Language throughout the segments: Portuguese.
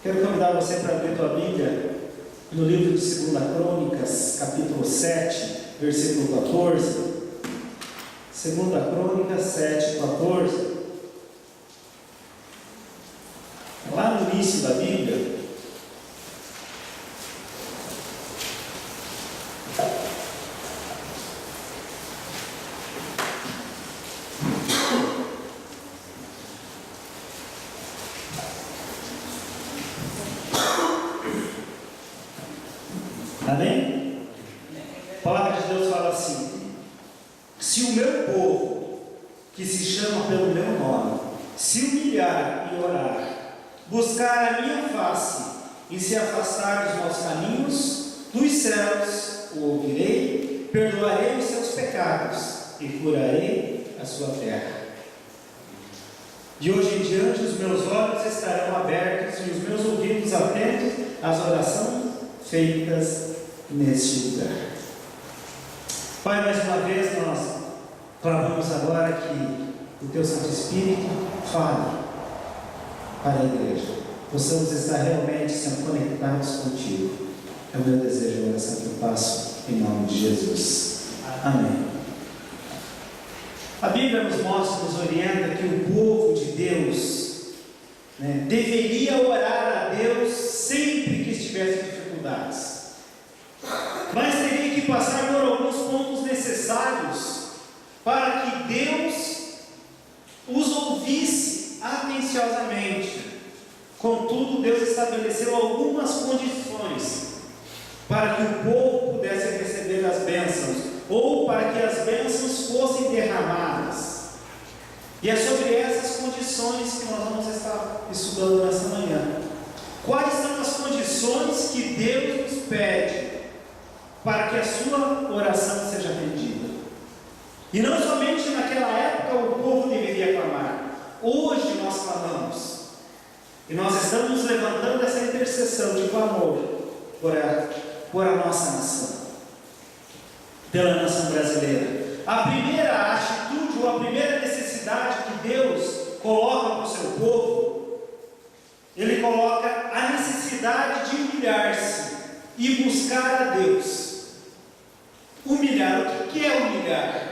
Quero convidar você para abrir tua Bíblia no livro de 2 Crônicas, capítulo 7, versículo 14. 2 Crônicas 7, 14. Lá no início da Bíblia, amém? A palavra de Deus fala assim: se o meu povo, que se chama pelo meu nome, se humilhar e orar, buscar a minha face e se afastar dos maus caminhos, dos céus o ouvirei, perdoarei os seus pecados e curarei a sua terra. De hoje em diante os meus olhos estarão abertos e os meus ouvidos atentos às orações feitas neste lugar. Pai, mais uma vez nós clamamos agora que o Teu Santo Espírito fale para a igreja, possamos estar realmente sendo conectados contigo. É o meu desejo e oração que eu faço em nome de Jesus. Amém. A Bíblia nos mostra, nos orienta que o povo de Deus deveria orar a Deus sempre que estivesse em dificuldades, mas teria que passar por alguns pontos necessários para que Deus os ouvisse atenciosamente. Contudo, Deus estabeleceu algumas condições para que o povo pudesse receber as bênçãos, ou para que as bênçãos fossem derramadas. E é sobre essas condições que nós vamos estar estudando nessa manhã. Quais são as condições que Deus nos pede para que a sua oração seja atendida? E não somente naquela época o povo deveria clamar. Hoje nós clamamos. E nós estamos levantando essa intercessão de clamor por a nossa nação, pela nação brasileira. A primeira atitude ou a primeira necessidade que Deus coloca para o seu povo, Ele coloca a necessidade de humilhar-se e buscar a Deus. Humilhar, o que é humilhar?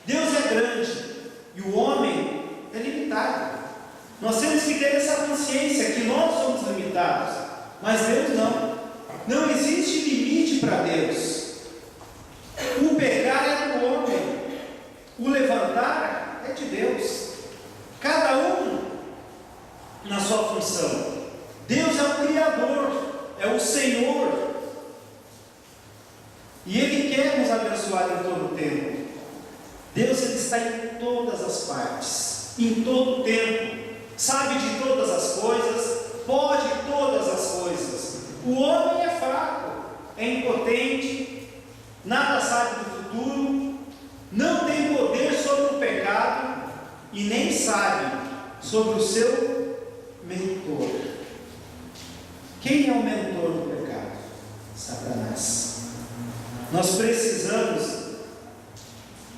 Deus é grande e o homem é limitado. Nós temos que ter essa consciência que nós somos limitados, mas Deus não. Não existe limite para Deus. O pecar é do homem, o levantar é de Deus. Cada um na sua função. Deus é o Criador, é o Senhor, e Ele quer nos abençoar em todo o tempo. Deus, Ele está em todas as partes, em todo o tempo, sabe de todas as coisas, pode todas as coisas. O homem é fraco, é impotente, nada sabe do futuro, não tem poder sobre o pecado e nem sabe sobre o seu mentor. Quem é o mentor do pecado? Satanás. Nós precisamos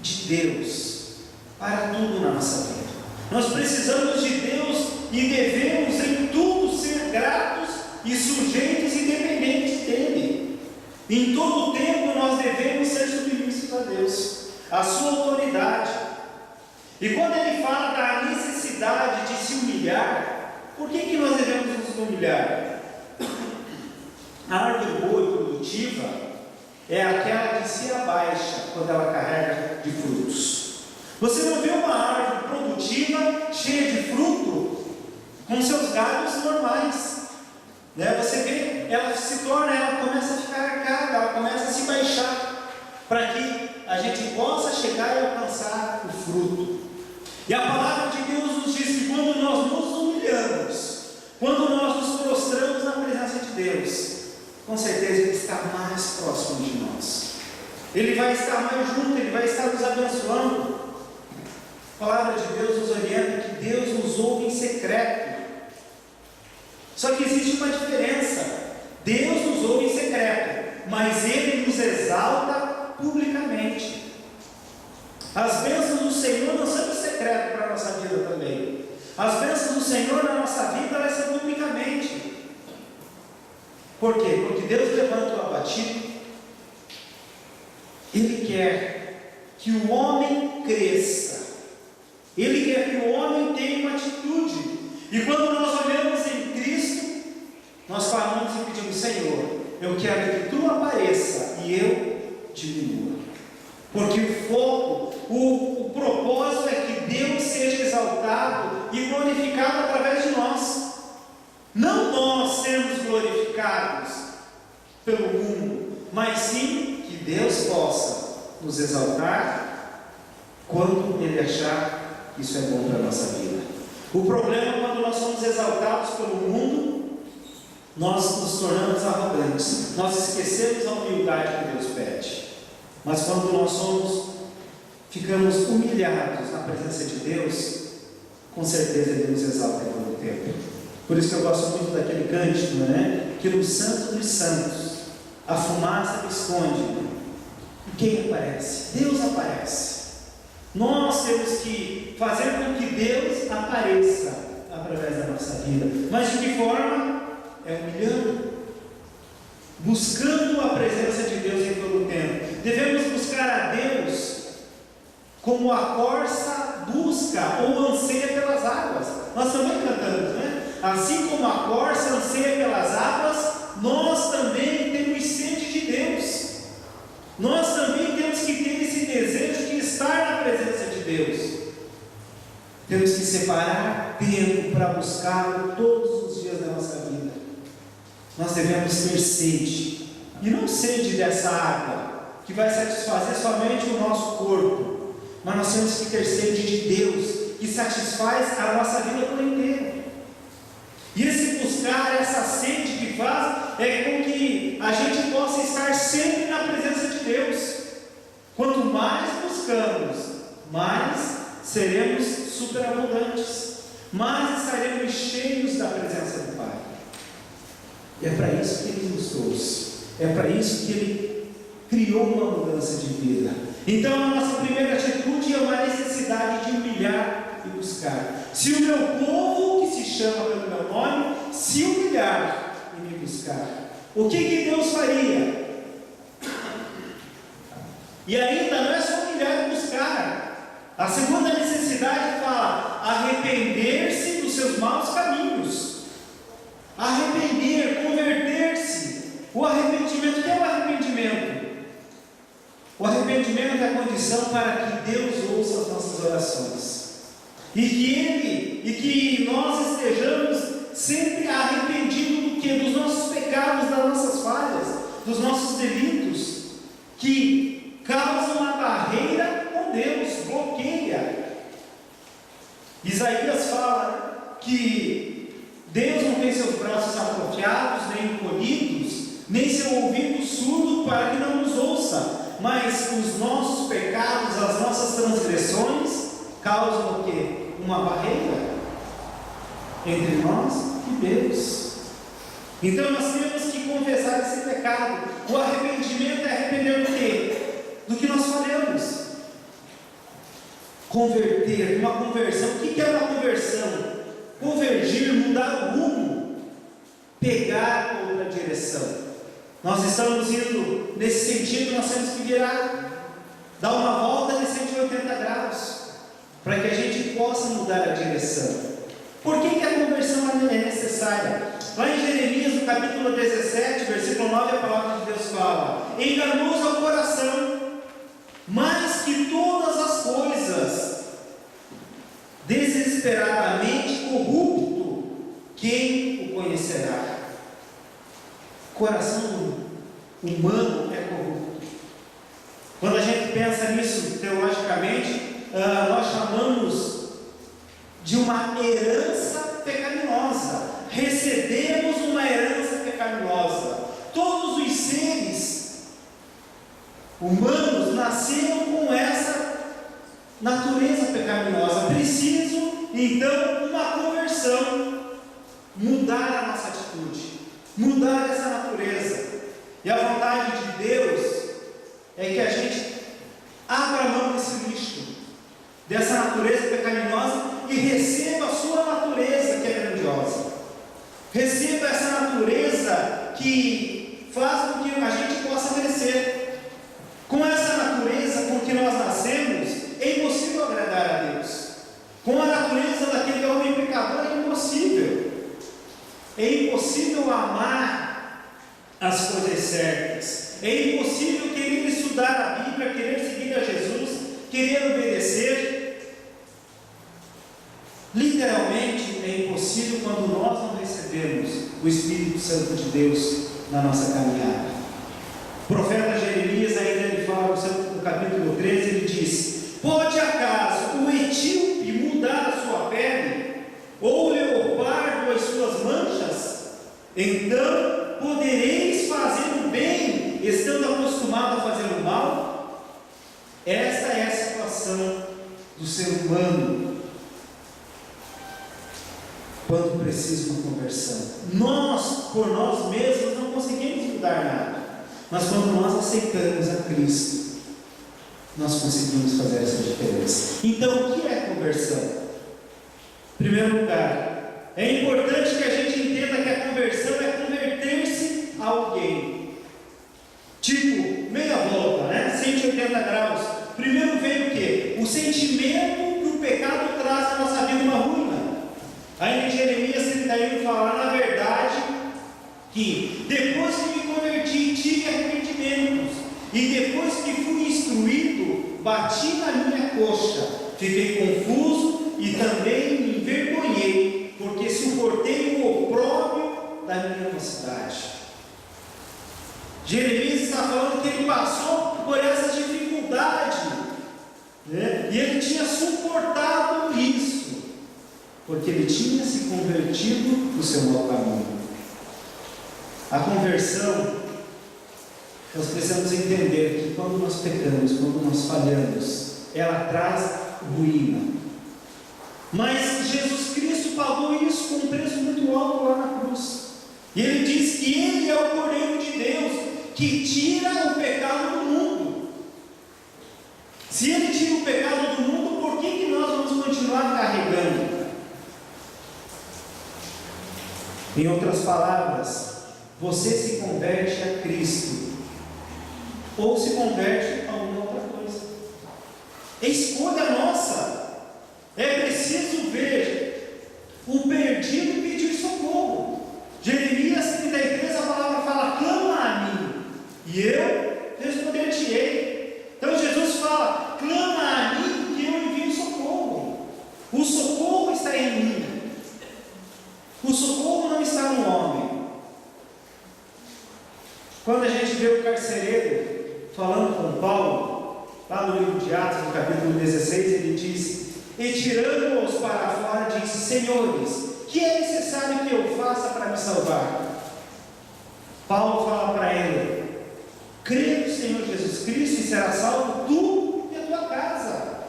de Deus para tudo na nossa vida. Nós precisamos de Deus e devemos em tudo ser gratos e sujeitos e dependentes dEle. Em todo o tempo nós devemos ser submissos a Deus, a sua autoridade. E quando Ele fala da necessidade de se humilhar, por que nós devemos nos humilhar? A árvore boa e produtiva é aquela que se abaixa quando ela carrega de frutos. Você não vê uma árvore produtiva, cheia de fruto, com seus galhos normais. Você vê, ela começa a ficar arcada, ela começa a se baixar, para que a gente possa chegar e alcançar o fruto. E a palavra de Deus nos diz que quando nós nos humilhamos, quando nós nos prostramos na presença de Deus, com certeza Ele está mais próximo de nós. Ele vai estar mais junto, Ele vai estar nos abençoando. A palavra de Deus nos orienta que Deus nos ouve em secreto. Só que existe uma diferença. Deus nos ouve em secreto, mas Ele nos exalta publicamente. As bênçãos do Senhor não são em secreto para a nossa vida também. As bênçãos do Senhor na nossa vida, elas são publicamente. Por quê? Porque Deus levanta o abatido. Ele quer que o homem cresça. Ele quer que o homem tenha uma atitude. E quando nós olhamos em Cristo, nós falamos e pedimos: Senhor, eu quero que Tu apareça e eu diminua. Porque o foco, o propósito é que Deus seja exaltado e glorificado através de nós. Não nós sermos glorificados pelo mundo, mas sim que Deus possa nos exaltar quando Ele achar que isso é bom para a nossa vida. O problema é quando nós somos exaltados pelo mundo, nós nos tornamos arrogantes, nós esquecemos a humildade que Deus pede. Mas quando nós ficamos humilhados na presença de Deus, com certeza Ele nos exalta em todo o tempo. Por isso que eu gosto muito daquele cântico, né? Que no Santo dos Santos a fumaça esconde. E quem aparece? Deus aparece. Nós temos que fazer com que Deus apareça através da nossa vida. Mas de que forma? É humilhando, buscando a presença de Deus em todo o tempo. Devemos buscar a Deus como a corça busca ou anseia pelas águas. Nós também cantamos, né? Assim como a corça anseia pelas águas, nós também temos sede de Deus. Nós também temos que ter esse desejo de estar na presença de Deus. Temos que separar tempo para buscá-lo todos os dias da nossa vida. Nós devemos ter sede, e não sede dessa água que vai satisfazer somente o nosso corpo, mas nós temos que ter sede de Deus, que satisfaz a nossa vida por inteiro. E esse buscar, essa sede que faz, é com que a gente possa estar sempre na presença de Deus. Quanto mais buscamos, mais seremos superabundantes, mais estaremos cheios da presença do Pai. E é para isso que Ele nos trouxe, é para isso que Ele criou uma mudança de vida. Então a nossa primeira atitude é uma necessidade de humilhar e buscar. Se o meu povo, que se chama pelo meu nome, se humilhar e me buscar, o que Deus faria? E ainda não é só humilhar e buscar. A segunda necessidade fala: arrepender-se dos seus maus caminhos. Arrepender, converter-se. O arrependimento, o que é o arrependimento? O arrependimento é a condição para que Deus ouça as nossas orações. E que nós estejamos sempre arrependidos do que? Dos nossos pecados, das nossas falhas, dos nossos delitos, que causam uma barreira com Deus, bloqueia. Isaías fala que Deus não tem seus braços atrofiados, nem encolhidos, nem seu ouvido surdo para que não nos ouça, mas os nossos pecados, as nossas transgressões causam o quê? Uma barreira entre nós e Deus. Então nós temos que confessar esse pecado. O arrependimento é arrepender do quê? Do que nós falhamos. Converter, uma conversão. O que é uma conversão? Convergir, mudar o rumo, pegar outra direção. Nós estamos indo nesse sentido, nós temos que virar, dar uma volta de 180 graus, para que a gente possa mudar a direção. Por que a conversão é necessária? Lá em Jeremias, no capítulo 17, versículo 9, a palavra de Deus fala: enganoso é o coração, mais que todas as coisas, desesperadamente corrupto, quem o conhecerá? Coração humano é corrupto. Quando a gente pensa nisso teologicamente, nós chamamos de uma herança pecaminosa. Recebemos uma herança pecaminosa. Todos os seres humanos nasceram com essa natureza pecaminosa. Preciso então uma conversão, mudar a nossa atitude, mudar essa natureza. E a vontade de Deus é que a gente abra a mão desse lixo, dessa natureza pecaminosa, e receba a sua natureza, que é grandiosa. Receba essa natureza que impossível amar as coisas certas. É impossível querer estudar a Bíblia, querer seguir a Jesus, querer obedecer. Literalmente é impossível quando nós não recebemos o Espírito Santo de Deus na nossa caminhada. O profeta Jeremias, ainda ele fala no capítulo 13, ele diz: pode acaso o etíope mudar a sua pele, ou o leopardo as suas manchas? Então podereis fazer o bem, estando acostumado a fazer o mal? Esta é a situação do ser humano quando precisa de uma conversão. Nós, por nós mesmos, não conseguimos mudar nada, mas quando nós aceitamos a Cristo, nós conseguimos fazer essa diferença. Então, o que é conversão? Em primeiro lugar, é importante que a gente entenda que a conversão é converter-se a alguém. Tipo, meia volta, né? 180 graus. Primeiro vem o quê? O sentimento que o pecado traz na nossa vida, uma ruína. Aí em Jeremias 31 fala, na verdade, que depois que me converti, tive arrependimentos, e depois que fui instruído, bati na minha coxa, fiquei confuso e também me envergonhei, porque suportei o opróbrio da minha mocidade. Jeremias está falando que ele passou por essa dificuldade, né? E ele tinha suportado isso, porque ele tinha se convertido do seu mau caminho. A conversão, nós precisamos entender que quando nós pecamos, quando nós falhamos, ela traz ruína. Mas Jesus Cristo pagou isso com um preço muito alto lá na cruz. E ele diz que Ele é o Cordeiro de Deus, que tira o pecado do mundo. Se Ele tira o pecado do mundo, por que nós vamos continuar carregando? Em outras palavras, você se converte a Cristo, ou se converte a uma outra coisa. É escolha nossa. É preciso ver o perdido pedir socorro. Jeremias 33, a palavra fala: clama a mim, e eu responder-te-ei. Então Jesus fala: clama a mim, que eu envio socorro. O socorro está em mim. O socorro não está no homem. Quando a gente vê o carcereiro falando com Paulo, lá no livro de Atos, no capítulo 16, ele diz: e tirando-os para fora, disse: senhores, que é necessário que eu faça para me salvar? Paulo fala para ele: crê no Senhor Jesus Cristo e será salvo tu e a tua casa.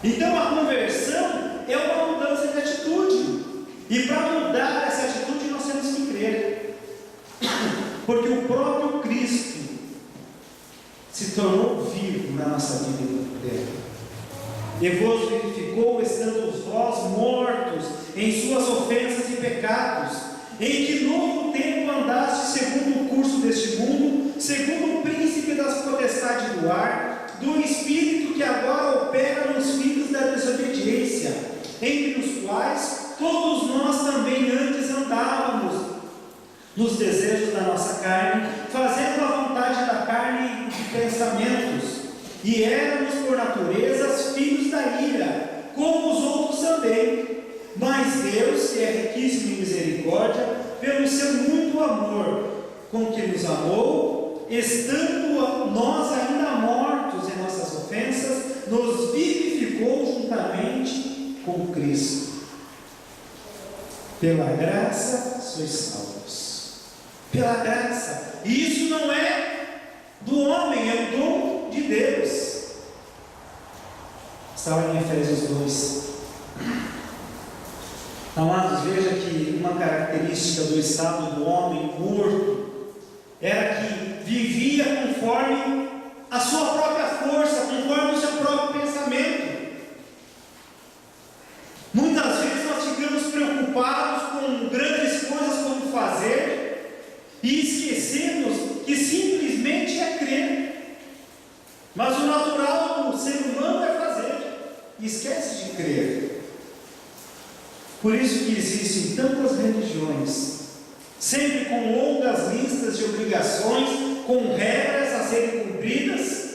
Então a conversão é uma mudança de atitude, e para mudar essa atitude nós temos que crer, porque o próprio Cristo se tornou vivo na nossa vida dentro. E vos vivificou, estando vós mortos em suas ofensas e pecados, em que novo tempo andaste segundo o curso deste mundo, segundo o príncipe das potestades do ar, do espírito que agora opera nos filhos da desobediência, entre os quais todos nós também antes andávamos nos desejos da nossa carne, fazendo a vontade da carne e de pensamentos, e éramos por natureza filhos da ira, como os outros também. Mas Deus, que é riquíssimo em misericórdia, pelo seu muito amor com que nos amou, estando nós ainda mortos em nossas ofensas, nos vivificou juntamente com Cristo. Pela graça sois salvos. Pela graça. E isso não é do homem, é o dom de Deus. Está lá em Efésios 2. Amados, veja que uma característica do estado do homem morto era que vivia conforme a sua própria força, conforme o seu próprio pensamento. Muitas vezes nós ficamos preocupados com grandes coisas como fazer e esquecemos que simplesmente é crer. Mas o natural do ser humano é fazer e esquece de crer. Por isso que existem tantas religiões sempre com longas listas de obrigações, com regras a serem cumpridas,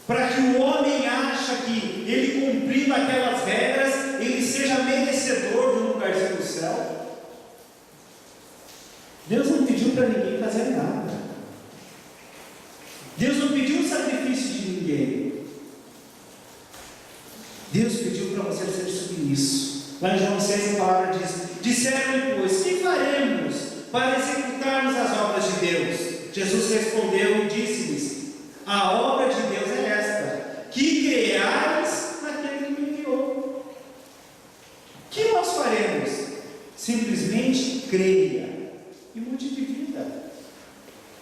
para que o homem ache que ele cumprindo aquelas regras, ele seja merecedor de um lugarzinho no céu. Deus não pediu para ninguém fazer nada. Deus não pediu o sacrifício de ninguém. Deus pediu para você ser submisso. Lá em João 6 a palavra diz: disseram-lhe, pois, que faremos para executarmos as obras de Deus? Jesus respondeu e disse-lhes: a obra de Deus é esta, que creais naquele que me enviou. O que nós faremos? Simplesmente creia e mude de vida.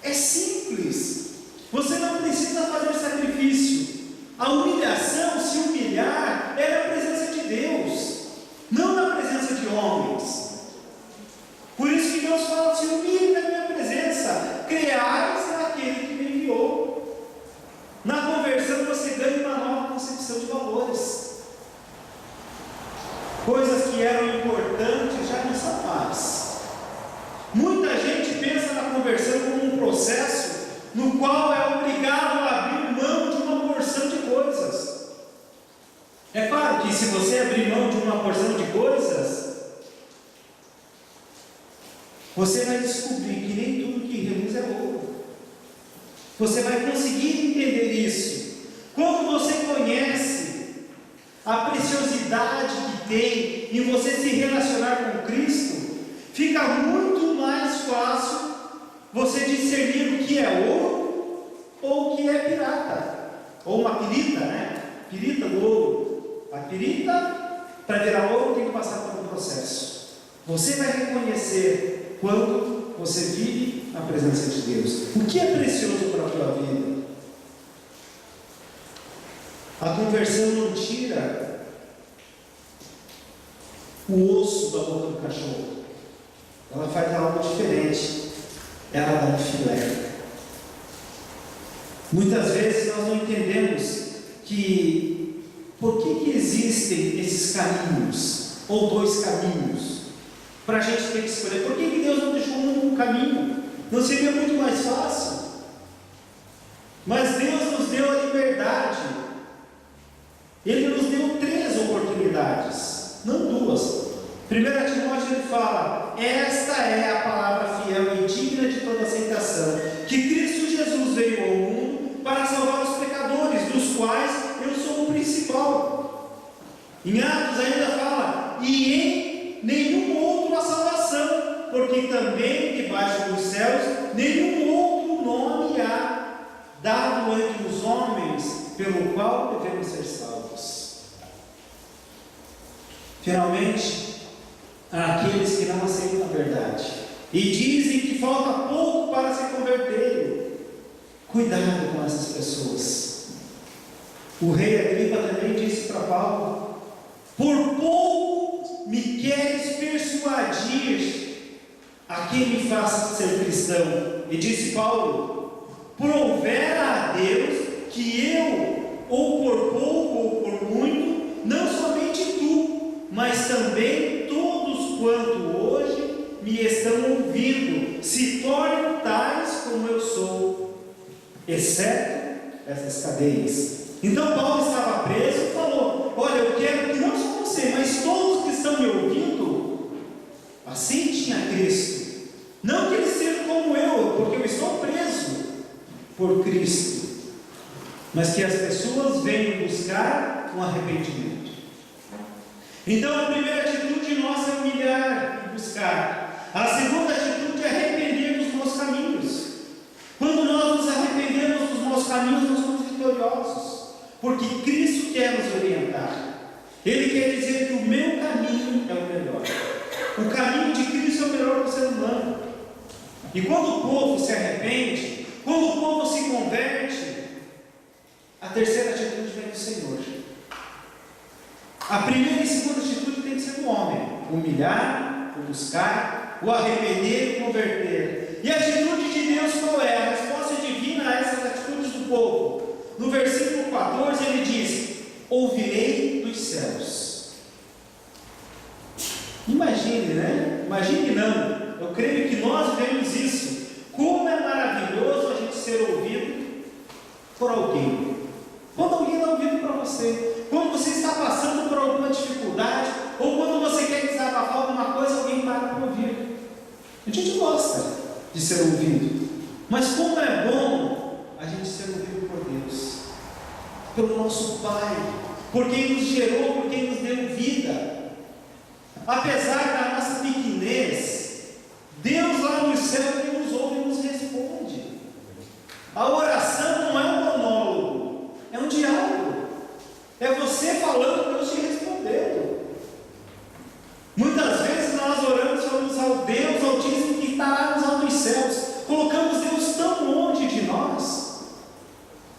É simples. Você não precisa fazer sacrifício. A humilhação, se humilhar, é na presença de Deus, não na presença de homens. Por isso que Deus fala: se humilhe na minha presença, creais naquele que me enviou. Na conversão você ganha uma nova concepção de valores. Coisas que eram importantes já não são mais. Muita gente pensa na conversão como um processo no qual é obrigado a abrir mão de uma porção de coisas. É claro que se você abrir mão de uma porção de coisas, você vai descobrir que nem tudo que reluz é ouro. Você vai conseguir entender isso quando você conhece a preciosidade que tem em você se relacionar com Cristo. Fica muito mais fácil você discernir o que é ouro ou o que é pirata, ou uma pirita, né? Pirita do ouro. A pirita, para virar ouro, tem que passar por um processo. Você vai reconhecer quando você vive na presença de Deus. O que é precioso para a tua vida? A conversão não tira o osso da boca do cachorro. Ela faz algo diferente. Ela dá um filé. Muitas vezes nós não entendemos que por que existem esses caminhos, ou dois caminhos, para a gente ter que escolher. Por que Deus não deixou um caminho? Não seria muito mais fácil? Mas Deus nos deu a liberdade. Ele nos deu 3 oportunidades, não 2. 1 Timóteo ele fala: esta é a palavra fiel e digna de toda aceitação, que Cristo Jesus veio ao mundo para salvar os pecadores, dos quais eu sou o principal. Em Atos ainda fala: e em nenhum outro a salvação, porque também debaixo dos céus nenhum outro nome há dado entre os homens pelo qual devemos ser salvos. Finalmente, há aqueles que não aceitam a verdade e dizem que falta pouco para se converterem. Cuidado com essas pessoas. O rei Agripa também disse para Paulo: por pouco me queres persuadir a quem me faça ser cristão. E disse Paulo: provera a Deus que eu, ou por pouco ou por muito, não somente tu, mas também todos quanto hoje me estão ouvindo, se tornem tais como eu sou, exceto essas cadeias. Então Paulo estava preso e falou: olha, eu quero que não só você, mas todos que estão me ouvindo aceitem a Cristo. Não que eles sejam como eu, porque eu estou preso por Cristo, mas que as pessoas venham buscar um arrependimento. Então a primeira atitude nossa é humilhar e buscar. A segunda atitude é arrepender dos maus caminhos. Quando nós nos arrependemos dos maus caminhos, nós somos vitoriosos, porque Cristo quer nos orientar. Ele quer dizer que o meu caminho é o melhor. O caminho de Cristo é o melhor para o ser humano. E quando o povo se arrepende, quando o povo se converte, a terceira atitude vem do Senhor. A primeira e segunda atitude tem que ser do homem: humilhar, o buscar, o arrepender e o converter. E a atitude de Deus qual é? A resposta divina a essas atitudes do povo. No versículo 14 ele diz: ouvirei dos céus. Imagine, né? Imagine não. ano, eu creio que nós vivemos isso. Como é maravilhoso a gente ser ouvido por alguém. Quando alguém dá ouvido para você, quando você está passando por alguma dificuldade, ou quando você quer desabafar alguma coisa, alguém para para ouvir. A gente gosta de ser ouvido, mas como é bom a gente ser ouvido por Deus, pelo nosso Pai, por quem nos gerou, por quem nos deu vida. Apesar da nossa pequenez, Deus lá no céu que nos ouve e nos responde. A oração não é um monólogo, é um diálogo. É você falando, Deus te respondendo. Muitas vezes nós oramos, falamos ao Deus Altíssimo que está lá nos altos céus, colocamos Deus tão longe de nós.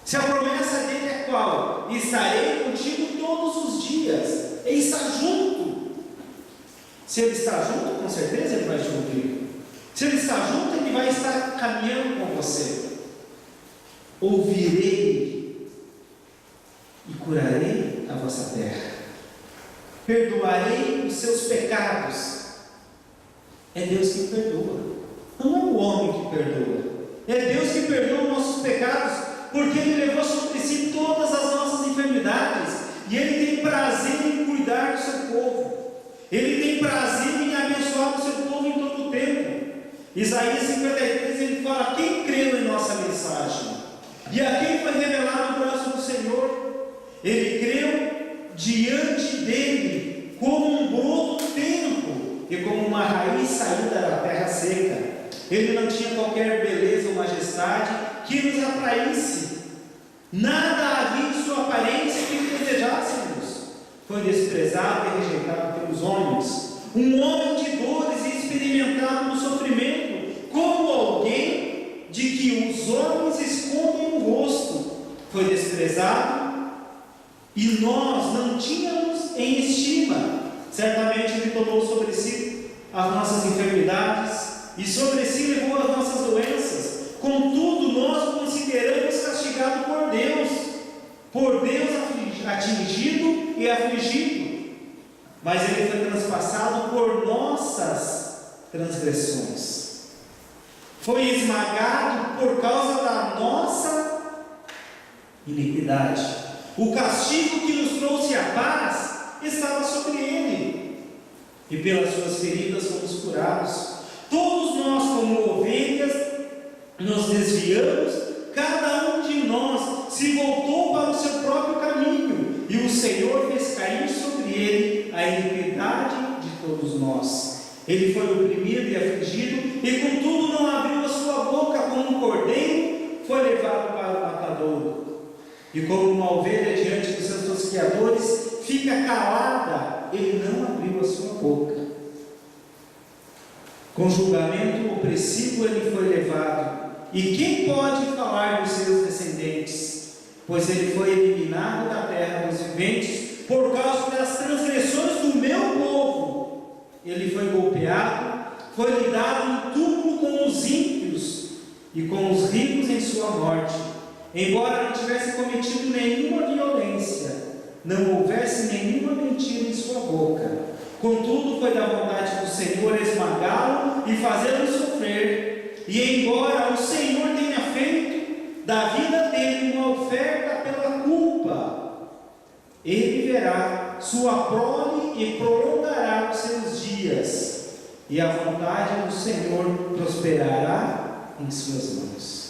Se a promessa dele é qual? Estarei contigo todos os dias. Ele está junto. Se ele está junto, com certeza ele vai te ouvir. Se ele está junto, ele vai estar caminhando com você. Ouvirei e curarei a vossa terra. Perdoarei os seus pecados. É Deus que perdoa. Não é o homem que perdoa. É Deus que perdoa os nossos pecados, porque Ele levou sobre si todas as nossas enfermidades. E Ele tem prazer em cuidar do seu povo. Ele tem prazer em abençoar o seu povo em todo o tempo. Isaías 53, ele fala: quem creu em nossa mensagem? E a quem foi revelado o braço do Senhor? Ele creu diante dele como um broto tempo e como uma raiz saída da terra seca. Ele não tinha qualquer beleza ou majestade que nos atraísse. Nada havia em sua aparência que desejássemos. Foi desprezado e rejeitado pelos homens, um homem de dores e experimentado no sofrimento, como alguém de que os homens escondem o rosto. Foi desprezado e nós não tínhamos em estima. Certamente Ele tomou sobre si as nossas enfermidades e sobre si levou as nossas doenças. Contudo, nós o consideramos castigado por Deus atingido e afligido, mas Ele foi transpassado por nossas transgressões, foi esmagado por causa da nossa iniquidade. O castigo que nos trouxe a paz estava sobre Ele, e pelas suas feridas fomos curados. Todos nós, como ovelhas, nos desviamos, cada um de nós se voltou para o seu próprio caminho, e o Senhor fez cair sobre ele a iniquidade de todos nós. Ele foi oprimido e afligido, e contudo não abriu a sua boca. Como um cordeiro foi levado para o matadouro, e como uma ovelha diante dos seus tosqueadores fica calada, ele não abriu a sua boca. Com julgamento opressivo ele foi levado, e quem pode falar dos seus descendentes? Pois ele foi eliminado da terra dos viventes por causa das transgressões do meu povo. Ele foi golpeado, foi lidado no túmulo com os ímpios e com os ricos em sua morte. Embora não tivesse cometido nenhuma violência, não houvesse nenhuma mentira em sua boca, contudo foi da vontade do Senhor esmagá-lo e fazê-lo sofrer. E embora o Senhor tenha feito da vida dele uma oferta pela culpa, ele verá sua prole e prolongará os seus dias, e a vontade do Senhor prosperará em suas mãos.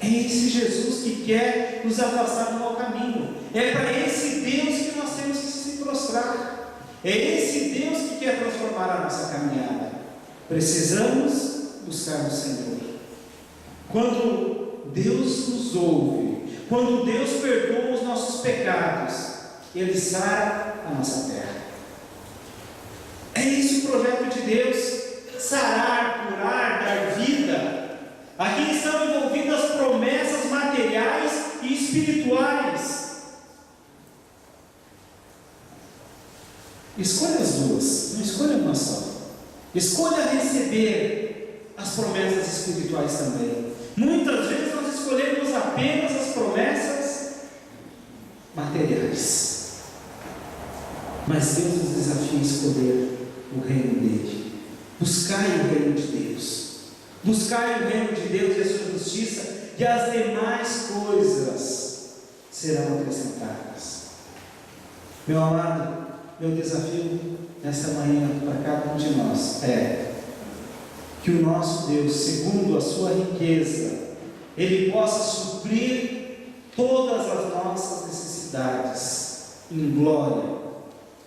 É esse Jesus que quer nos afastar do mau caminho. É para esse Deus que nós temos que se prostrar. É esse Deus que quer transformar a nossa caminhada. Precisamos buscar no Senhor. Quando Deus nos ouve, quando Deus perdoa os nossos pecados, Ele sara a nossa terra. É esse o projeto de Deus: sarar, curar, dar vida. Aqui estão envolvidas promessas materiais e espirituais. Escolha as duas, não escolha uma só. Escolha receber as promessas espirituais também. Muitas vezes nós escolhemos apenas as promessas materiais, mas Deus nos desafia a escolher o reino dele. Buscai o reino de Deus. Buscai o reino de Deus e a sua justiça, e as demais coisas serão acrescentadas. Meu amado, meu desafio nesta manhã para cada um de nós é que o nosso Deus, segundo a sua riqueza, Ele possa suprir todas as nossas necessidades em glória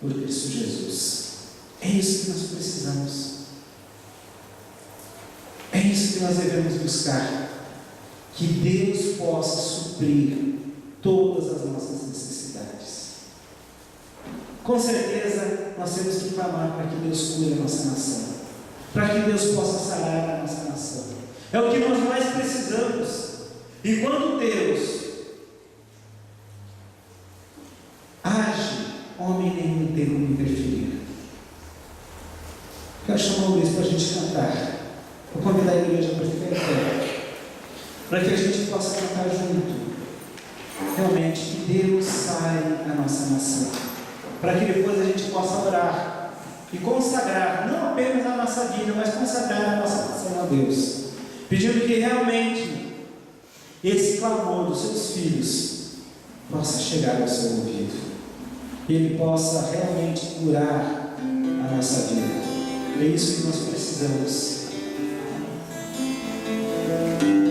por Cristo Jesus. É isso que nós precisamos. É isso que nós devemos buscar. Que Deus possa suprir todas as nossas necessidades. Com certeza, nós temos que clamar para que Deus cure a nossa nação, para que Deus possa sarar a nossa nação. É o que nós mais precisamos. E quando Deus age, homem nenhum tem como interferir. Quero chamar o Luiz para a gente cantar. Vou convidar a igreja para ficar em pé, para que a gente possa cantar junto. Realmente, que Deus saia a nossa nação, para que depois a gente possa orar e consagrar, não apenas a nossa vida, mas consagrar a nossa nação a Deus, pedindo que realmente esse clamor dos seus filhos possa chegar ao seu ouvido, e Ele possa realmente curar a nossa vida. É isso que nós precisamos. Deus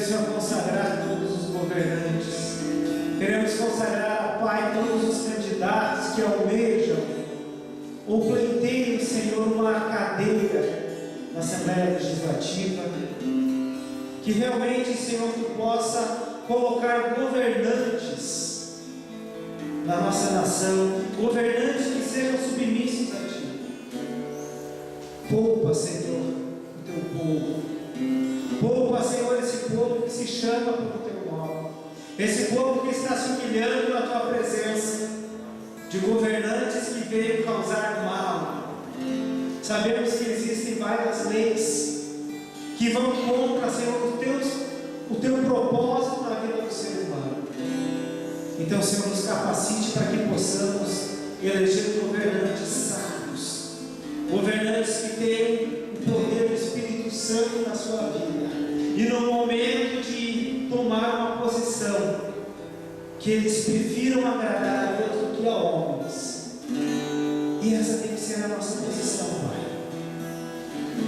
Senhor, consagrar todos os governantes. Queremos consagrar, Pai, todos os candidatos que almejam ou pleiteiam, Senhor, uma cadeira na Assembleia Legislativa. Que realmente, Senhor, Tu possa colocar governantes na nossa nação, governantes que sejam submissos a Ti. Poupa, Senhor, o Teu povo. Poupa, Senhor, esse povo que se chama pelo Teu nome. Esse povo que está se humilhando na Tua presença. De governantes que veio causar mal. Sabemos que existem várias leis que vão contra, Senhor, o Teu propósito na vida do ser humano. Então, Senhor, nos capacite para que possamos eleger governantes sábios, governantes que tenham o poder do Espírito Santo na sua vida, e no momento de tomar uma posição, que eles prefiram agradar a Deus do que a homens. E essa tem que ser a nossa posição, Pai.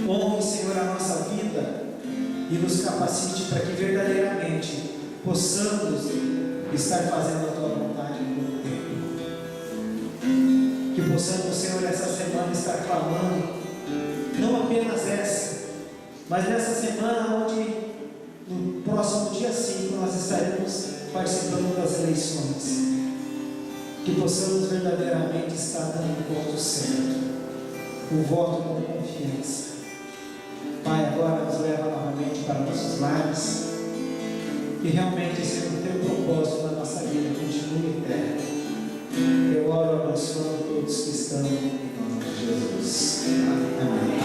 Honre, Senhor, a nossa vida e nos capacite para que verdadeiramente possamos estar fazendo a Tua vontade em todo tempo. Que possamos, Senhor, essa semana estar clamando, não apenas essa, mas nessa semana onde no próximo dia 5 nós estaremos participando das eleições. Que possamos verdadeiramente estar dando o voto certo, o voto com confiança. Pai, agora nos leva novamente para nossos lares, que realmente, Senhor, o Teu propósito na nossa vida continue eterno. Eu oro abençoando todos que estão em nome de Jesus. Amém.